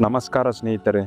ನಮಸ್ಕಾರ ಸ್ನೇಹಿತರೆ.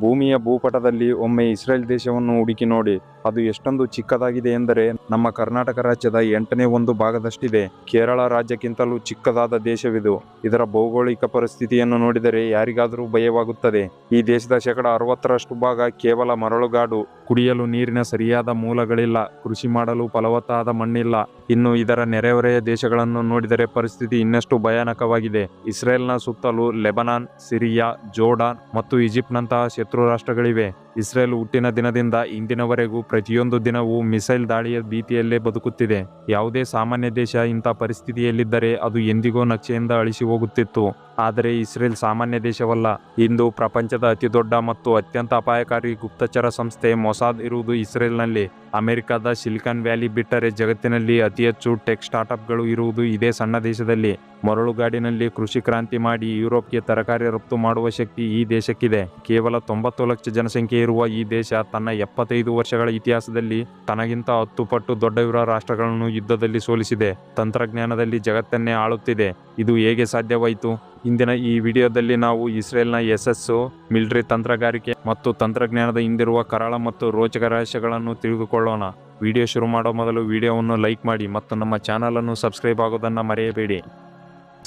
ಭೂಮಿಯ ಭೂಪಟದಲ್ಲಿ ಒಮ್ಮೆ ಇಸ್ರೇಲ್ ದೇಶವನ್ನು ಹುಡುಕಿ ನೋಡಿ. ಅದು ಎಷ್ಟೊಂದು ಚಿಕ್ಕದಾಗಿದೆ ಎಂದರೆ ನಮ್ಮ ಕರ್ನಾಟಕ ರಾಜ್ಯದ 8ನೇ ಒಂದು ಭಾಗದಷ್ಟಿದೆ. ಕೇರಳ ರಾಜ್ಯಕ್ಕಿಂತಲೂ ಚಿಕ್ಕದಾದ ದೇಶವಿದು. ಇದರ ಭೌಗೋಳಿಕ ಪರಿಸ್ಥಿತಿಯನ್ನು ನೋಡಿದರೆ ಯಾರಿಗಾದರೂ ಭಯವಾಗುತ್ತದೆ. ಈ ದೇಶದ 60% ಭಾಗ ಕೇವಲ ಮರಳುಗಾಡು. ಕುಡಿಯಲು ನೀರಿನ ಸರಿಯಾದ ಮೂಲಗಳಿಲ್ಲ. ಕೃಷಿ ಮಾಡಲು ಫಲವತ್ತಾದ ಮಣ್ಣಿಲ್ಲ. ಇನ್ನು ಇದರ ನೆರೆಹೊರೆಯ ದೇಶಗಳನ್ನು ನೋಡಿದರೆ ಪರಿಸ್ಥಿತಿ ಇನ್ನಷ್ಟು ಭಯಾನಕವಾಗಿದೆ. ಇಸ್ರೇಲ್ನ ಸುತ್ತಲೂ ಲೆಬನಾನ್, ಸಿರಿಯಾ, ಜೋರ್ಡಾನ್ ಮತ್ತು ಈಜಿಪ್ಟ್ನಂತಹ ಶತ್ರು ರಾಷ್ಟ್ರಗಳಿವೆ. ಇಸ್ರೇಲ್ ಹುಟ್ಟಿನ ದಿನದಿಂದ ಇಂದಿನವರೆಗೂ ಪ್ರತಿಯೊಂದು ದಿನವೂ ಮಿಸೈಲ್ ದಾಳಿಯ ಭೀತಿಯಲ್ಲೇ ಬದುಕುತ್ತಿದೆ. ಯಾವುದೇ ಸಾಮಾನ್ಯ ದೇಶ ಇಂಥ ಪರಿಸ್ಥಿತಿಯಲ್ಲಿದ್ದರೆ ಅದು ಎಂದಿಗೋ ನಕ್ಷೆಯಿಂದ ಅಳಿಸಿ ಹೋಗುತ್ತಿತ್ತು. ಆದರೆ ಇಸ್ರೇಲ್ ಸಾಮಾನ್ಯ ದೇಶವಲ್ಲ. ಇಂದು ಪ್ರಪಂಚದ ಅತಿದೊಡ್ಡ ಮತ್ತು ಅತ್ಯಂತ ಅಪಾಯಕಾರಿ ಗುಪ್ತಚರ ಸಂಸ್ಥೆ ಮೊಸಾದ್ ಇರುವುದು ಇಸ್ರೇಲ್ನಲ್ಲಿ. ಅಮೆರಿಕದ ಸಿಲಿಕಾನ್ ವ್ಯಾಲಿ ಬಿಟ್ಟರೆ ಜಗತ್ತಿನಲ್ಲಿ ಅತಿ ಹೆಚ್ಚು ಟೆಕ್ ಸ್ಟಾರ್ಟ್ಅಪ್ಗಳು ಇರುವುದು ಇದೇ ಸಣ್ಣ ದೇಶದಲ್ಲಿ. ಮರಳುಗಾಡಿನಲ್ಲಿ ಕೃಷಿ ಕ್ರಾಂತಿ ಮಾಡಿ ಯುರೋಪ್ಗೆ ತರಕಾರಿ ರಫ್ತು ಮಾಡುವ ಶಕ್ತಿ ಈ ದೇಶಕ್ಕಿದೆ. ಕೇವಲ 90 ಲಕ್ಷ ಜನಸಂಖ್ಯೆ ಇರುವ ಈ ದೇಶ ತನ್ನ 75 ವರ್ಷಗಳ ಇತಿಹಾಸದಲ್ಲಿ ತನಗಿಂತ 10 ಪಟ್ಟು ದೊಡ್ಡವಿರುವ ರಾಷ್ಟ್ರಗಳನ್ನು ಯುದ್ಧದಲ್ಲಿ ಸೋಲಿಸಿದೆ. ತಂತ್ರಜ್ಞಾನದಲ್ಲಿ ಜಗತ್ತನ್ನೇ ಆಳುತ್ತಿದೆ. ಇದು ಹೇಗೆ ಸಾಧ್ಯವಾಯಿತು? ಇಂದಿನ ಈ ವಿಡಿಯೋದಲ್ಲಿ ನಾವು ಇಸ್ರೇಲ್ನ ಯಶಸ್ಸು, ಮಿಲಿಟರಿ ತಂತ್ರಗಾರಿಕೆ ಮತ್ತು ತಂತ್ರಜ್ಞಾನದ ಹಿಂದಿರುವ ಕರಾಳ ಮತ್ತು ರೋಚಕ ರಹಸ್ಯಗಳನ್ನು ತಿಳಿದುಕೊಳ್ಳೋಣ. ವಿಡಿಯೋ ಶುರು ಮಾಡೋ ಮೊದಲು ವಿಡಿಯೋವನ್ನು ಲೈಕ್ ಮಾಡಿ ಮತ್ತು ನಮ್ಮ ಚಾನಲನ್ನು ಸಬ್ಸ್ಕ್ರೈಬ್ ಆಗೋದನ್ನು ಮರೆಯಬೇಡಿ.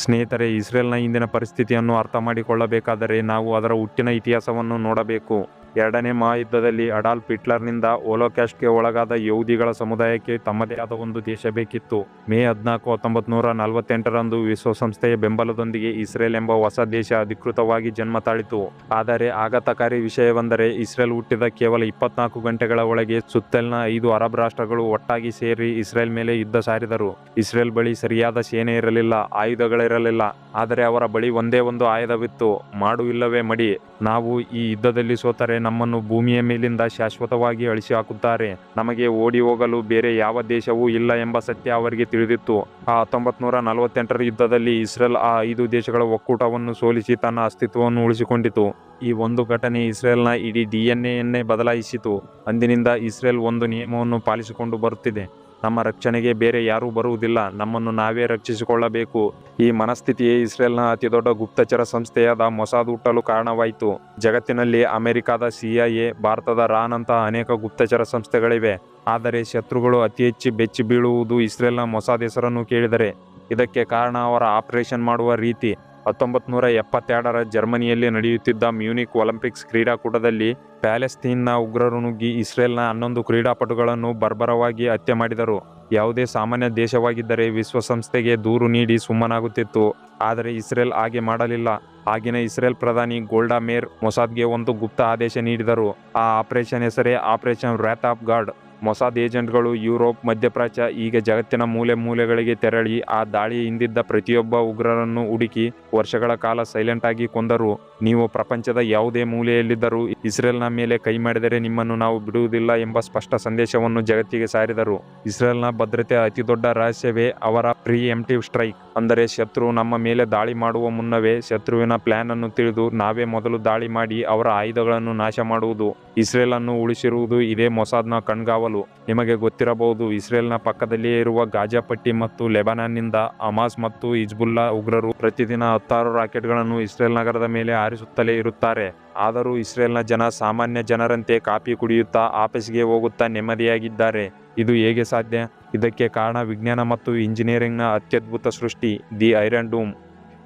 ಸ್ನೇಹಿತರೆ, ಇಸ್ರೇಲ್ನ ಇಂದಿನ ಪರಿಸ್ಥಿತಿಯನ್ನು ಅರ್ಥ ಮಾಡಿಕೊಳ್ಳಬೇಕಾದರೆ ನಾವು ಅದರ ಹುಟ್ಟಿನ ಇತಿಹಾಸವನ್ನು ನೋಡಬೇಕು. 2ನೇ ಮಹಾಯುದ್ಧದಲ್ಲಿ ಅಡಾಲ್ಫ್ ಹಿಟ್ಲರ್ನಿಂದ ಹೋಲೋಕಾಸ್ಟ್ಗೆ ಒಳಗಾದ ಯಹೂದಿಗಳ ಸಮುದಾಯಕ್ಕೆ ತಮ್ಮದೇ ಆದ ಒಂದು ದೇಶ ಬೇಕಿತ್ತು. ಮೇ 14, 1948ರಂದು ವಿಶ್ವಸಂಸ್ಥೆಯ ಬೆಂಬಲದೊಂದಿಗೆ ಇಸ್ರೇಲ್ ಎಂಬ ಹೊಸ ದೇಶ ಅಧಿಕೃತವಾಗಿ ಜನ್ಮ ತಾಳಿತು. ಆದರೆ ಆಘಾತಕಾರಿ ವಿಷಯವೆಂದರೆ ಇಸ್ರೇಲ್ ಹುಟ್ಟಿದ ಕೇವಲ 24 ಗಂಟೆಗಳ ಒಳಗೆ ಸುತ್ತಲಿನ 5 ಅರಬ್ ರಾಷ್ಟ್ರಗಳು ಒಟ್ಟಾಗಿ ಸೇರಿ ಇಸ್ರೇಲ್ ಮೇಲೆ ಯುದ್ಧ ಸಾರಿದರು. ಇಸ್ರೇಲ್ ಬಳಿ ಸರಿಯಾದ ಸೇನೆ ಇರಲಿಲ್ಲ, ಆಯುಧಗಳಿರಲಿಲ್ಲ. ಆದರೆ ಅವರ ಬಳಿ ಒಂದೇ ಒಂದು ಆಯುಧವಿತ್ತು: ಮಾಡು ಇಲ್ಲವೇ ಮಡಿ. ನಾವು ಈ ಯುದ್ಧದಲ್ಲಿ ಸೋತರೆ ನಮ್ಮನ್ನು ಭೂಮಿಯ ಮೇಲಿಂದ ಶಾಶ್ವತವಾಗಿ ಅಳಿಸಿ ಹಾಕುತ್ತಾರೆ. ನಮಗೆ ಓಡಿ ಹೋಗಲು ಬೇರೆ ಯಾವ ದೇಶವೂ ಇಲ್ಲ ಎಂಬ ಸತ್ಯ ಅವರಿಗೆ ತಿಳಿದಿತ್ತು. ಆ 1948ರ ಯುದ್ಧದಲ್ಲಿ ಇಸ್ರೇಲ್ ಆ 5 ದೇಶಗಳ ಒಕ್ಕೂಟವನ್ನು ಸೋಲಿಸಿ ತನ್ನ ಅಸ್ತಿತ್ವವನ್ನು ಉಳಿಸಿಕೊಂಡಿತು. ಈ ಒಂದು ಘಟನೆ ಇಸ್ರೇಲ್ನ ಇಡೀ DNA ಬದಲಾಯಿಸಿತು. ಅಂದಿನಿಂದ ಇಸ್ರೇಲ್ ಒಂದು ನಿಯಮವನ್ನು ಪಾಲಿಸಿಕೊಂಡು ಬರುತ್ತಿದೆ: ನಮ್ಮ ರಕ್ಷಣೆಗೆ ಬೇರೆ ಯಾರೂ ಬರುವುದಿಲ್ಲ, ನಮ್ಮನ್ನು ನಾವೇ ರಕ್ಷಿಸಿಕೊಳ್ಳಬೇಕು. ಈ ಮನಸ್ಥಿತಿಯೇ ಇಸ್ರೇಲ್ನ ಅತಿದೊಡ್ಡ ಗುಪ್ತಚರ ಸಂಸ್ಥೆಯಾದ ಮೊಸಾದ್ ಹುಟ್ಟಲು ಕಾರಣವಾಯಿತು. ಜಗತ್ತಿನಲ್ಲಿ ಅಮೆರಿಕದ CIA, ಭಾರತದ ರಾನಂತಹ ಅನೇಕ ಗುಪ್ತಚರ ಸಂಸ್ಥೆಗಳಿವೆ. ಆದರೆ ಶತ್ರುಗಳು ಅತಿ ಹೆಚ್ಚು ಬೆಚ್ಚಿ ಬೀಳುವುದು ಇಸ್ರೇಲ್ನ ಮೊಸಾದ್ ಹೆಸರನ್ನು ಕೇಳಿದರೆ. ಇದಕ್ಕೆ ಕಾರಣ ಅವರ ಆಪರೇಷನ್ ಮಾಡುವ ರೀತಿ. 1972ರ ಜರ್ಮನಿಯಲ್ಲಿ ನಡೆಯುತ್ತಿದ್ದ ಮ್ಯೂನಿಕ್ ಒಲಿಂಪಿಕ್ಸ್ ಕ್ರೀಡಾಕೂಟದಲ್ಲಿ ಪ್ಯಾಲೆಸ್ತೀನ್ನ ಉಗ್ರರು ನುಗ್ಗಿ ಇಸ್ರೇಲ್ನ 11 ಕ್ರೀಡಾಪಟುಗಳನ್ನು ಬರ್ಬರವಾಗಿ ಹತ್ಯೆ ಮಾಡಿದರು. ಯಾವುದೇ ಸಾಮಾನ್ಯ ದೇಶವಾಗಿದ್ದರೆ ವಿಶ್ವಸಂಸ್ಥೆಗೆ ದೂರು ನೀಡಿ ಸುಮ್ಮನಾಗುತ್ತಿತ್ತು. ಆದರೆ ಇಸ್ರೇಲ್ ಹಾಗೆ ಮಾಡಲಿಲ್ಲ. ಆಗಿನ ಇಸ್ರೇಲ್ ಪ್ರಧಾನಿ ಗೋಲ್ಡಾ ಮೇರ್ ಮೊಸಾದ್ಗೆ ಒಂದು ಗುಪ್ತ ಆದೇಶ ನೀಡಿದರು. ಆ ಆಪರೇಷನ್ ಹೆಸರೇ ಆಪರೇಷನ್ ವ್ರಾತ್ ಆಫ್ ಗಾಡ್. ಮೊಸಾದ್ ಏಜೆಂಟ್ಗಳು ಯುರೋಪ್, ಮಧ್ಯಪ್ರಾಚ್ಯ, ಹೀಗೆ ಜಗತ್ತಿನ ಮೂಲೆ ಮೂಲೆಗಳಿಗೆ ತೆರಳಿ ಆ ದಾಳಿ ಹಿಂದಿದ್ದ ಪ್ರತಿಯೊಬ್ಬ ಉಗ್ರರನ್ನು ಹುಡುಕಿ ವರ್ಷಗಳ ಕಾಲ ಸೈಲೆಂಟ್ ಆಗಿ ಕೊಂದರು. ನೀವು ಪ್ರಪಂಚದ ಯಾವುದೇ ಮೂಲೆಯಲ್ಲಿದ್ದರೂ ಇಸ್ರೇಲ್ನ ಮೇಲೆ ಕೈ ಮಾಡಿದರೆ ನಿಮ್ಮನ್ನು ನಾವು ಬಿಡುವುದಿಲ್ಲ ಎಂಬ ಸ್ಪಷ್ಟ ಸಂದೇಶವನ್ನು ಜಗತ್ತಿಗೆ ಸಾರಿದರು. ಇಸ್ರೇಲ್ನ ಭದ್ರತೆಯ ಅತಿದೊಡ್ಡ ರಹಸ್ಯವೇ ಅವರ ಪ್ರೀ ಎಂಪ್ಟಿವ್ ಸ್ಟ್ರೈಕ್. ಅಂದರೆ ಶತ್ರು ನಮ್ಮ ಮೇಲೆ ದಾಳಿ ಮಾಡುವ ಮುನ್ನವೇ ಶತ್ರುವಿನ ಪ್ಲಾನ್ ಅನ್ನು ತಿಳಿದು ನಾವೇ ಮೊದಲು ದಾಳಿ ಮಾಡಿ ಅವರ ಆಯುಧಗಳನ್ನು ನಾಶ ಮಾಡುವುದು. ಇಸ್ರೇಲ್ ಅನ್ನು ಉಳಿಸಿರುವುದು ಇದೇ ಮೊಸಾದ್ನ ಕಣ್ಗಾವಲು. ನಿಮಗೆ ಗೊತ್ತಿರಬಹುದು, ಇಸ್ರೇಲ್ನ ಪಕ್ಕದಲ್ಲಿಯೇ ಇರುವ ಗಾಜಾ ಪಟ್ಟಿ ಮತ್ತು ಲೆಬನಾನ್ನಿಂದ ಹಮಾಸ್ ಮತ್ತು ಹಿಜ್ಬುಲ್ಲಾ ಉಗ್ರರು ಪ್ರತಿದಿನ 10 ರಾಕೆಟ್ಗಳನ್ನು ಇಸ್ರೇಲ್ ನಗರದ ಮೇಲೆ ಹಾರಿಸುತ್ತಲೇ ಇರುತ್ತಾರೆ. ಆದರೂ ಇಸ್ರೇಲ್ನ ಜನ ಸಾಮಾನ್ಯ ಜನರಂತೆ ಕಾಫಿ ಕುಡಿಯುತ್ತಾ ಆಫೀಸ್ಗೆ ಹೋಗುತ್ತಾ ನೆಮ್ಮದಿಯಾಗಿದ್ದಾರೆ. ಇದು ಹೇಗೆ ಸಾಧ್ಯ? ಇದಕ್ಕೆ ಕಾರಣ ವಿಜ್ಞಾನ ಮತ್ತು ಇಂಜಿನಿಯರಿಂಗ್ನ ಅತ್ಯದ್ಭುತ ಸೃಷ್ಟಿ, ದಿ ಐರನ್ ಡೂಮ್.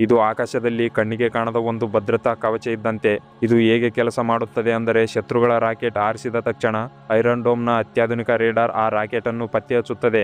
ಇದು ಆಕಾಶದಲ್ಲಿ ಕಣ್ಣಿಗೆ ಕಾಣದ ಒಂದು ಭದ್ರತಾ ಕವಚ ಇದ್ದಂತೆ. ಇದು ಹೇಗೆ ಕೆಲಸ ಮಾಡುತ್ತದೆ ಅಂದರೆ, ಶತ್ರುಗಳ ರಾಕೆಟ್ ಹಾರಿಸಿದ ತಕ್ಷಣ ಐರನ್ ಡೋಮ್ನ ಅತ್ಯಾಧುನಿಕ ರೇಡಾರ್ ಆ ರಾಕೆಟ್ ಅನ್ನು ಪತ್ತೆ ಹಚ್ಚುತ್ತದೆ.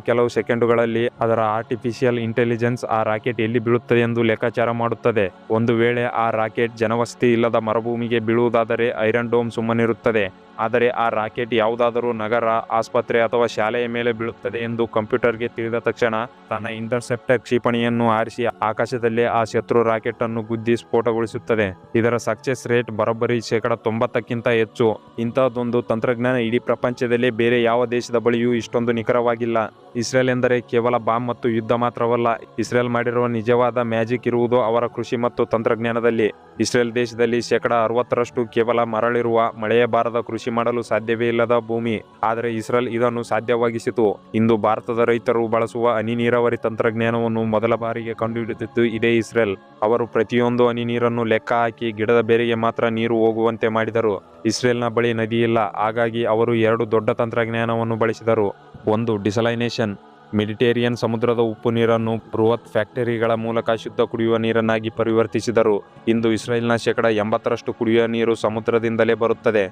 ಕೆಲವು ಸೆಕೆಂಡುಗಳಲ್ಲಿ ಅದರ ಆರ್ಟಿಫಿಷಿಯಲ್ ಇಂಟೆಲಿಜೆನ್ಸ್ ಆ ರಾಕೆಟ್ ಎಲ್ಲಿ ಬೀಳುತ್ತದೆ ಎಂದು ಲೆಕ್ಕಾಚಾರ ಮಾಡುತ್ತದೆ. ಒಂದು ವೇಳೆ ಆ ರಾಕೆಟ್ ಜನವಸತಿ ಇಲ್ಲದ ಮರುಭೂಮಿಗೆ ಬೀಳುವುದಾದರೆ ಐರನ್ ಡೋಮ್ ಸುಮ್ಮನಿರುತ್ತದೆ. ಆದರೆ ಆ ರಾಕೆಟ್ ಯಾವುದಾದರೂ ನಗರ, ಆಸ್ಪತ್ರೆ ಅಥವಾ ಶಾಲೆಯ ಮೇಲೆ ಬೀಳುತ್ತದೆ ಎಂದು ಕಂಪ್ಯೂಟರ್ಗೆ ತಿಳಿದ ತಕ್ಷಣ ತನ್ನ ಇಂಟರ್ಸೆಪ್ಟರ್ ಕ್ಷಿಪಣಿಯನ್ನು ಹಾರಿಸಿ ಆಕಾಶದಲ್ಲೇ ಆ ಶತ್ರು ರಾಕೆಟ್ ಅನ್ನು ಗುದ್ದಿ ಸ್ಫೋಟಗೊಳಿಸುತ್ತದೆ. ಇದರ ಸಕ್ಸೆಸ್ ರೇಟ್ ಬರೋಬ್ಬರಿ 90%ಕ್ಕಿಂತ ಹೆಚ್ಚು. ಇಂತಹದೊಂದು ತಂತ್ರಜ್ಞಾನ ಇಡೀ ಪ್ರಪಂಚದಲ್ಲೇ ಬೇರೆ ಯಾವ ದೇಶದ ಬಳಿಯೂ ಇಷ್ಟೊಂದು ನಿಖರವಾಗಿಲ್ಲ. ಇಸ್ರೇಲ್ ಎಂದರೆ ಕೇವಲ ಬಾಂಬ್ ಮತ್ತು ಯುದ್ಧ ಮಾತ್ರವಲ್ಲ. ಇಸ್ರೇಲ್ ಮಾಡಿರುವ ನಿಜವಾದ ಮ್ಯಾಜಿಕ್ ಇರುವುದು ಅವರ ಕೃಷಿ ಮತ್ತು ತಂತ್ರಜ್ಞಾನದಲ್ಲಿ. ಇಸ್ರೇಲ್ ದೇಶದಲ್ಲಿ 60% ಕೇವಲ ಮರಳಿರುವ, ಮಳೆಯ ಬಾರದ, ಕೃಷಿ ಮಾಡಲು ಸಾಧ್ಯವೇ ಇಲ್ಲದ ಭೂಮಿ. ಆದರೆ ಇಸ್ರೇಲ್ ಇದನ್ನು ಸಾಧ್ಯವಾಗಿಸಿತು. ಇಂದು ಭಾರತದ ರೈತರು ಬಳಸುವ ಹನಿ ನೀರಾವರಿ ತಂತ್ರಜ್ಞಾನವನ್ನು ಮೊದಲ ಬಾರಿಗೆ ಕಂಡುಹಿಡಿದಿದ್ದು ಇದೇ ಇಸ್ರೇಲ್. ಅವರು ಪ್ರತಿಯೊಂದು ಹನಿ ನೀರನ್ನು ಲೆಕ್ಕ ಹಾಕಿ ಗಿಡದ ಬೇರಿಗೆ ಮಾತ್ರ ನೀರು ಹೋಗುವಂತೆ ಮಾಡಿದರು. ಇಸ್ರೇಲ್ನ ಬಳಿ ನದಿ ಇಲ್ಲ, ಹಾಗಾಗಿ ಅವರು 2 ದೊಡ್ಡ ತಂತ್ರಜ್ಞಾನವನ್ನು ಬಳಸಿದರು. ಒಂದು, ಡಿಸಲೈನೇಷನ್. ಮೆಡಿಟೇರಿಯನ್ ಸಮುದ್ರದ ಉಪ್ಪು ನೀರನ್ನು ಬೃಹತ್ ಫ್ಯಾಕ್ಟರಿಗಳ ಮೂಲಕ ಶುದ್ಧ ಕುಡಿಯುವ ನೀರನ್ನಾಗಿ ಪರಿವರ್ತಿಸಿದರು. ಇಂದು ಇಸ್ರೇಲ್ನ 80% ಕುಡಿಯುವ ನೀರು ಸಮುದ್ರದಿಂದಲೇ ಬರುತ್ತದೆ.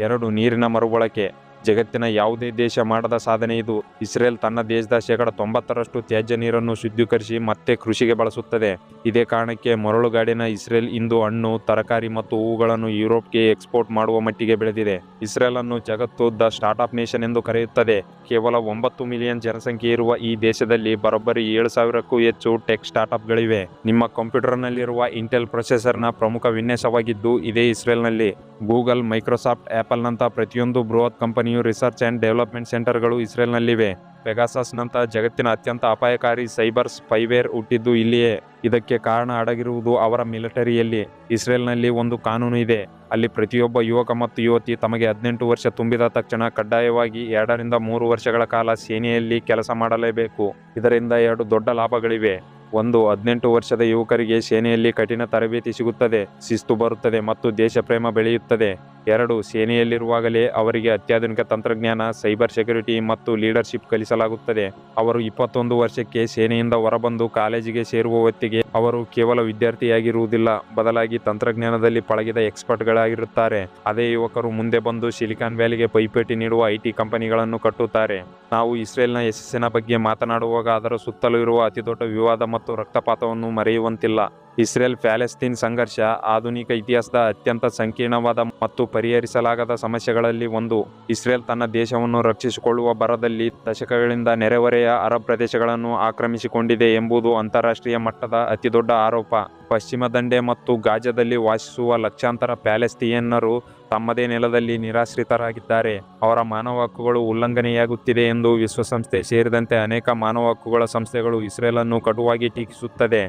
2, ನೀರಿನ ಮರುಬಳಕೆ. ಜಗತ್ತಿನ ಯಾವುದೇ ದೇಶ ಮಾಡದ ಸಾಧನೆ ಇದು. ಇಸ್ರೇಲ್ ತನ್ನ ದೇಶದ 90% ತ್ಯಾಜ್ಯ ನೀರನ್ನು ಶುದ್ಧೀಕರಿಸಿ ಮತ್ತೆ ಕೃಷಿಗೆ ಬಳಸುತ್ತದೆ. ಇದೇ ಕಾರಣಕ್ಕೆ ಮರಳುಗಾಡಿನ ಇಸ್ರೇಲ್ ಇಂದು ಹಣ್ಣು, ತರಕಾರಿ ಮತ್ತು ಹೂವುಗಳನ್ನು ಯುರೋಪ್ಗೆ ಎಕ್ಸ್ಪೋರ್ಟ್ ಮಾಡುವ ಮಟ್ಟಿಗೆ ಬೆಳೆದಿದೆ. ಇಸ್ರೇಲ್ ಅನ್ನು ಜಗತ್ತು ದ ಸ್ಟಾರ್ಟ್ಅಪ್ ನೇಷನ್ ಎಂದು ಕರೆಯುತ್ತದೆ. ಕೇವಲ 9 ಮಿಲಿಯನ್ ಜನಸಂಖ್ಯೆ ಇರುವ ಈ ದೇಶದಲ್ಲಿ ಬರೋಬ್ಬರಿ 7,000ಕ್ಕೂ ಹೆಚ್ಚು ಟೆಕ್ ಸ್ಟಾರ್ಟ್ಅಪ್ಗಳಿವೆ. ನಿಮ್ಮ ಕಂಪ್ಯೂಟರ್ನಲ್ಲಿರುವ ಇಂಟೆಲ್ ಪ್ರೊಸೆಸರ್ನ ಪ್ರಮುಖ ವಿನ್ಯಾಸವಾಗಿದ್ದು ಇದೇ ಇಸ್ರೇಲ್ನಲ್ಲಿ. ಗೂಗಲ್, ಮೈಕ್ರೋಸಾಫ್ಟ್, ಆಪಲ್ನಂಥ ಪ್ರತಿಯೊಂದು ಬೃಹತ್ ಕಂಪನಿಯು ರಿಸರ್ಚ್ ಆ್ಯಂಡ್ ಡೆವಲಪ್ಮೆಂಟ್ ಸೆಂಟರ್ಗಳು ಇಸ್ರೇಲ್ನಲ್ಲಿವೆ. ಪೆಗಾಸಸ್ನಂಥ ಜಗತ್ತಿನ ಅತ್ಯಂತ ಅಪಾಯಕಾರಿ ಸೈಬರ್ ಸ್ಪೈವೇರ್ ಹುಟ್ಟಿದ್ದು ಇಲ್ಲಿಯೇ. ಇದಕ್ಕೆ ಕಾರಣ ಅಡಗಿರುವುದು ಅವರ ಮಿಲಿಟರಿಯಲ್ಲಿ. ಇಸ್ರೇಲ್ನಲ್ಲಿ ಒಂದು ಕಾನೂನು ಇದೆ. ಅಲ್ಲಿ ಪ್ರತಿಯೊಬ್ಬ ಯುವಕ ಮತ್ತು ಯುವತಿ ತಮಗೆ 18 ವರ್ಷ ತುಂಬಿದ ತಕ್ಷಣ ಕಡ್ಡಾಯವಾಗಿ 2 ರಿಂದ 3 ವರ್ಷಗಳ ಕಾಲ ಸೇನೆಯಲ್ಲಿ ಕೆಲಸ ಮಾಡಲೇಬೇಕು. ಇದರಿಂದ 2 ದೊಡ್ಡ ಲಾಭಗಳಿವೆ. 1, 18 ವರ್ಷದ ಯುವಕರಿಗೆ ಸೇನೆಯಲ್ಲಿ ಕಠಿಣ ತರಬೇತಿ ಸಿಗುತ್ತದೆ, ಶಿಸ್ತು ಬರುತ್ತದೆ ಮತ್ತು ದೇಶಪ್ರೇಮ ಬೆಳೆಯುತ್ತದೆ. 2, ಸೇನೆಯಲ್ಲಿರುವಾಗಲೇ ಅವರಿಗೆ ಅತ್ಯಾಧುನಿಕ ತಂತ್ರಜ್ಞಾನ, ಸೈಬರ್ ಸೆಕ್ಯುರಿಟಿ ಮತ್ತು ಲೀಡರ್ಶಿಪ್ ಕಲಿಸಲಾಗುತ್ತದೆ. ಅವರು 21 ವರ್ಷಕ್ಕೆ ಸೇನೆಯಿಂದ ಹೊರಬಂದು ಕಾಲೇಜಿಗೆ ಸೇರುವ ಹೊತ್ತಿಗೆ ಅವರು ಕೇವಲ ವಿದ್ಯಾರ್ಥಿಯಾಗಿರುವುದಿಲ್ಲ, ಬದಲಾಗಿ ತಂತ್ರಜ್ಞಾನದಲ್ಲಿ ಪಳಗಿದ ಎಕ್ಸ್ಪರ್ಟ್ಗಳಾಗಿರುತ್ತಾರೆ. ಅದೇ ಯುವಕರು ಮುಂದೆ ಬಂದು ಸಿಲಿಕಾನ್ ವ್ಯಾಲಿಗೆ ಪೈಪೋಟಿ ನೀಡುವ IT ಕಂಪನಿಗಳನ್ನು ಕಟ್ಟುತ್ತಾರೆ. ನಾವು ಇಸ್ರೇಲ್ನ ಯಶಸ್ಸಿನ ಬಗ್ಗೆ ಮಾತನಾಡುವಾಗ ಅದರ ಸುತ್ತಲೂ ಇರುವ ಅತಿದೊಡ್ಡ ವಿವಾದ ಮತ್ತು ರಕ್ತಪಾತವನ್ನು ಮರೆಯುವಂತಿಲ್ಲ. ಇಸ್ರೇಲ್ ಪ್ಯಾಲೆಸ್ತೈನ್ ಸಂಘರ್ಷ ಆಧುನಿಕ ಇತಿಹಾಸದ ಅತ್ಯಂತ ಸಂಕೀರ್ಣವಾದ ಮತ್ತು ಪರಿಹರಿಸಲಾಗದ ಸಮಸ್ಯೆಗಳಲ್ಲಿ ಒಂದು. ಇಸ್ರೇಲ್ ತನ್ನ ದೇಶವನ್ನು ರಕ್ಷಿಸಿಕೊಳ್ಳುವ ಭರದಲ್ಲಿ ದಶಕಗಳಿಂದ ನೆರೆಹೊರೆಯ ಅರಬ್ ಪ್ರದೇಶಗಳನ್ನು ಆಕ್ರಮಿಸಿಕೊಂಡಿದೆ ಎಂಬುದು ಅಂತಾರಾಷ್ಟ್ರೀಯ ಮಟ್ಟದ ಅತಿದೊಡ್ಡ ಆರೋಪ. ಪಶ್ಚಿಮ ದಂಡೆ ಮತ್ತು ಗಾಜಾದಲ್ಲಿ ವಾಸಿಸುವ ಲಕ್ಷಾಂತರ ಪ್ಯಾಲೆಸ್ತೀನಿಯನ್ನರು ತಮ್ಮದೇ ನೆಲದಲ್ಲಿ ನಿರಾಶ್ರಿತರಾಗಿದ್ದಾರೆ. ಅವರ ಮಾನವ ಹಕ್ಕುಗಳು ಉಲ್ಲಂಘನೆಯಾಗುತ್ತಿದೆ ಎಂದು ವಿಶ್ವಸಂಸ್ಥೆ ಸೇರಿದಂತೆ ಅನೇಕ ಮಾನವ ಹಕ್ಕುಗಳ ಸಂಸ್ಥೆಗಳು ಇಸ್ರೇಲನ್ನು ಕಟುವಾಗಿ ಟೀಕಿಸುತ್ತದೆ.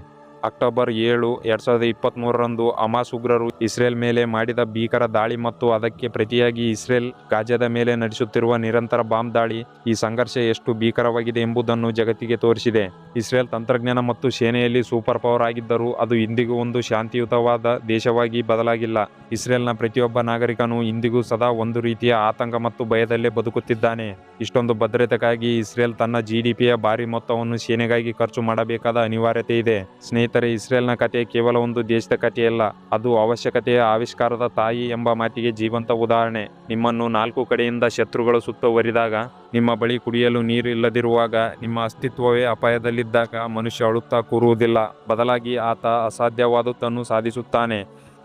ಅಕ್ಟೋಬರ್ 7, 2023ರಂದು ಹಮಾಸ್ ಉಗ್ರರು ಇಸ್ರೇಲ್ ಮೇಲೆ ಮಾಡಿದ ಭೀಕರ ದಾಳಿ ಮತ್ತು ಅದಕ್ಕೆ ಪ್ರತಿಯಾಗಿ ಇಸ್ರೇಲ್ ಗಾಜಾದ ಮೇಲೆ ನಡೆಸುತ್ತಿರುವ ನಿರಂತರ ಬಾಂಬ್ ದಾಳಿ ಈ ಸಂಘರ್ಷ ಎಷ್ಟು ಭೀಕರವಾಗಿದೆ ಎಂಬುದನ್ನು ಜಗತ್ತಿಗೆ ತೋರಿಸಿದೆ. ಇಸ್ರೇಲ್ ತಂತ್ರಜ್ಞಾನ ಮತ್ತು ಸೇನೆಯಲ್ಲಿ ಸೂಪರ್ ಪವರ್ ಆಗಿದ್ದರೂ ಅದು ಇಂದಿಗೂ ಒಂದು ಶಾಂತಿಯುತವಾದ ದೇಶವಾಗಿ ಬದಲಾಗಿಲ್ಲ. ಇಸ್ರೇಲ್ನ ಪ್ರತಿಯೊಬ್ಬ ನಾಗರಿಕನು ಇಂದಿಗೂ ಸದಾ ಒಂದು ರೀತಿಯ ಆತಂಕ ಮತ್ತು ಭಯದಲ್ಲೇ ಬದುಕುತ್ತಿದ್ದಾನೆ. ಇಷ್ಟೊಂದು ಭದ್ರತೆಗಾಗಿ ಇಸ್ರೇಲ್ ತನ್ನ GDPಯ ಭಾರಿ ಮೊತ್ತವನ್ನು ಸೇನೆಗಾಗಿ ಖರ್ಚು ಮಾಡಬೇಕಾದ ಅನಿವಾರ್ಯತೆ ಇದೆ. ಸ್ನೇಹಿತರೆ, ಇಸ್ರೇಲ್ನ ಕಥೆ ಕೇವಲ ಒಂದು ದೇಶದ ಕಥೆಯಲ್ಲ, ಅದು ಅವಶ್ಯಕತೆಯ ಆವಿಷ್ಕಾರದ ತಾಯಿ ಎಂಬ ಮಾತಿಗೆ ಜೀವಂತ ಉದಾಹರಣೆ. ನಿಮ್ಮನ್ನು 4 ಕಡೆಯಿಂದ ಶತ್ರುಗಳು ಸುತ್ತುವರಿದಾಗ, ನಿಮ್ಮ ಬಳಿ ಕುಡಿಯಲು ನೀರು ಇಲ್ಲದಿರುವಾಗ, ನಿಮ್ಮ ಅಸ್ತಿತ್ವವೇ ಅಪಾಯದಲ್ಲಿದ್ದಾಗ ಮನುಷ್ಯ ಅಳುತ್ತಾ ಕೂರುವುದಿಲ್ಲ. ಬದಲಾಗಿ ಆತ ಅಸಾಧ್ಯವಾದುದನ್ನು ಸಾಧಿಸುತ್ತಾನೆ.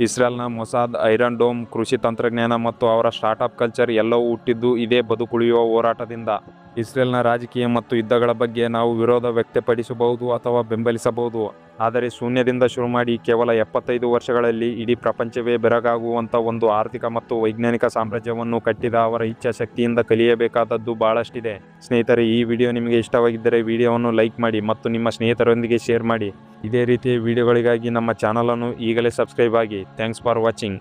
ಇಸ್ರೇಲ್ನ ಮೊಸಾದ್, ಐರನ್ ಡೋಮ್, ಕೃಷಿ ತಂತ್ರಜ್ಞಾನ ಮತ್ತು ಅವರ ಸ್ಟಾರ್ಟ್ಅಪ್ ಕಲ್ಚರ್ ಎಲ್ಲವೂ ಹುಟ್ಟಿದ್ದು ಇದೇ ಬದುಕುಳಿಯುವ ಹೋರಾಟದಿಂದ. ಇಸ್ರೇಲ್ನ ರಾಜಕೀಯ ಮತ್ತು ಯುದ್ಧಗಳ ಬಗ್ಗೆ ನಾವು ವಿರೋಧ ವ್ಯಕ್ತಪಡಿಸಬಹುದು ಅಥವಾ ಬೆಂಬಲಿಸಬಹುದು. ಆದರೆ ಶೂನ್ಯದಿಂದ ಶುರು ಮಾಡಿ ಕೇವಲ 75 ವರ್ಷಗಳಲ್ಲಿ ಇಡೀ ಪ್ರಪಂಚವೇ ಬೆರಗಾಗುವಂಥ ಒಂದು ಆರ್ಥಿಕ ಮತ್ತು ವೈಜ್ಞಾನಿಕ ಸಾಮ್ರಾಜ್ಯವನ್ನು ಕಟ್ಟಿದ ಅವರ ಇಚ್ಛಾಶಕ್ತಿಯಿಂದ ಕಲಿಯಬೇಕಾದದ್ದು ಬಹಳಷ್ಟಿದೆ. ಸ್ನೇಹಿತರೆ, ಈ ವಿಡಿಯೋ ನಿಮಗೆ ಇಷ್ಟವಾಗಿದ್ದರೆ ವಿಡಿಯೋವನ್ನು ಲೈಕ್ ಮಾಡಿ ಮತ್ತು ನಿಮ್ಮ ಸ್ನೇಹಿತರೊಂದಿಗೆ ಶೇರ್ ಮಾಡಿ. ಇದೇ ರೀತಿಯ ವಿಡಿಯೋಗಳಿಗಾಗಿ ನಮ್ಮ ಚಾನಲನ್ನು ಈಗಲೇ ಸಬ್ಸ್ಕ್ರೈಬ್ ಆಗಿ. Thanks for watching.